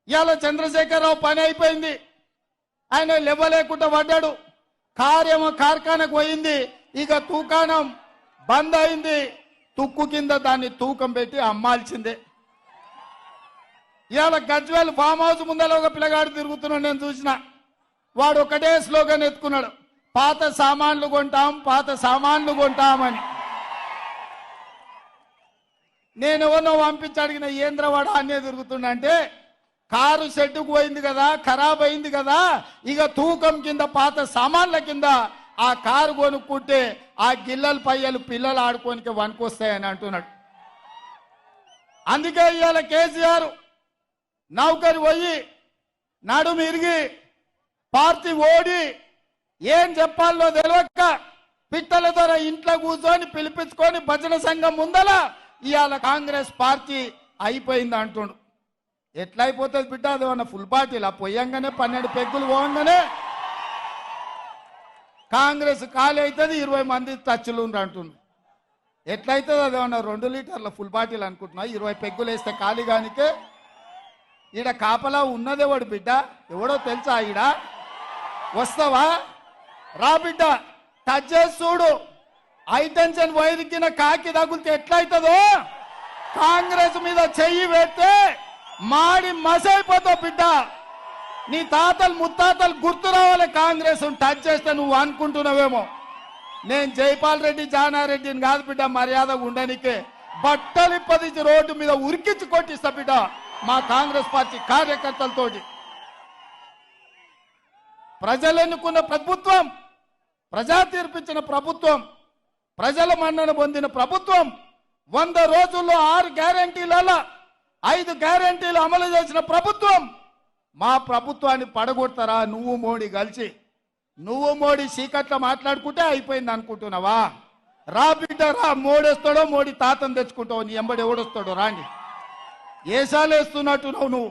ఇవాళ చంద్రశేఖరరావు పని అయిపోయింది, ఆయన లేవలేకుండా పడ్డాడు. కార్యమ కార్ఖానకు పోయింది, ఇక తూకాణం బంద్ అయింది. తుక్కు కింద దాన్ని తూకం పెట్టి అమ్మాల్సిందే. ఇవాళ గజ్వేల్ ఫామ్ హౌస్ ముందర ఒక పిల్లగాడు తిరుగుతున్నాడు, నేను చూసిన. వాడు ఒకటే స్లోగన్ ఎత్తుకున్నాడు, పాత సామాన్లు కొంటాం, పాత సామాన్లు కొంటామని. నేను ఎవరినో పంపించి అడిగిన, ఏంద్రవాడ అనే తిరుగుతున్నా అంటే, కారు షెడ్డుకు పోయింది కదా, ఖరాబ్ అయింది కదా, ఇక తూకం కింద పాత సామాన్ల కింద ఆ కారు కొనుక్కుంటే ఆ గిల్లల పయ్యలు పిల్లలు ఆడుకోనికి వనుకొస్తాయని అంటున్నాడు. అందుకే ఇవాళ కేసీఆర్ నౌకరి పోయి నడుము ఇరిగి పార్టీ ఓడి ఏం చెప్పాలో తెలియక పిట్టల ద్వారా ఇంట్లో కూర్చొని పిలిపించుకొని భజన సంఘం ముందల ఇవాళ కాంగ్రెస్ పార్టీ అయిపోయింది అంటుండు. ఎట్లా అయిపోతుంది బిడ్డ? అది అన్న ఫుల్ పార్టీలా పోయంగానే 12 పెగ్గులు పోగానే కాంగ్రెస్ ఖాళీ అవుతుంది, 20 మంది టచ్లు అంటుండు. ఎట్లయితుంది? అది అన్న 2 లీటర్ల ఫుల్ పార్టీలు అనుకుంటున్నా, 20 పెగ్గులు వేస్తే ఖాళీ కానికే. ఈడ కాపలా ఉన్నదెవడు బిడ్డ? ఎవడో తెలుసా? ఈడ వస్తావా? రా బిడ్డ, టచ్ చేసి చూడు. హైటెన్షన్ వైరికిన కాకి తగులితే ఎట్లయితుందో కాంగ్రెస్ మీద చెయ్యి పెడితే మాడి మసైపోతావు బిడ్డ. నీ తాతలు ముత్తాతలు గుర్తు రావాలి కాంగ్రెస్ టచ్ చేస్తే. నువ్వు అనుకుంటున్నావేమో నేను జైపాల్ రెడ్డి జానారెడ్డిని కాదు బిడ్డ, మర్యాదగా ఉండనికే బట్టలు ఇప్పదించి రోడ్డు మీద ఉరికించి కొట్టిస్తా బిడ్డ మా కాంగ్రెస్ పార్టీ కార్యకర్తలతోటి. ప్రజలు ఎన్నుకున్న ప్రభుత్వం, ప్రజా తీర్పిచ్చిన ప్రభుత్వం, ప్రజల మన్నన పొందిన ప్రభుత్వం, 100 రోజుల్లో 6 గ్యారంటీలలో 5 గ్యారంటీలు అమలు చేసిన ప్రభుత్వం. మా ప్రభుత్వాన్ని పడగొడతారా నువ్వు మోడీ కలిసి? నువ్వు మోడీ చీకట్లో మాట్లాడుకుంటే అయిపోయింది అనుకుంటున్నావా? రా బిడ్డ రా, మోడేస్తాడో మోడీ తాతను తెచ్చుకుంటావు, నీ ఎంబడి ఎవడొస్తాడో రాండి. ఏసాలు వేస్తున్నట్టు నువ్వు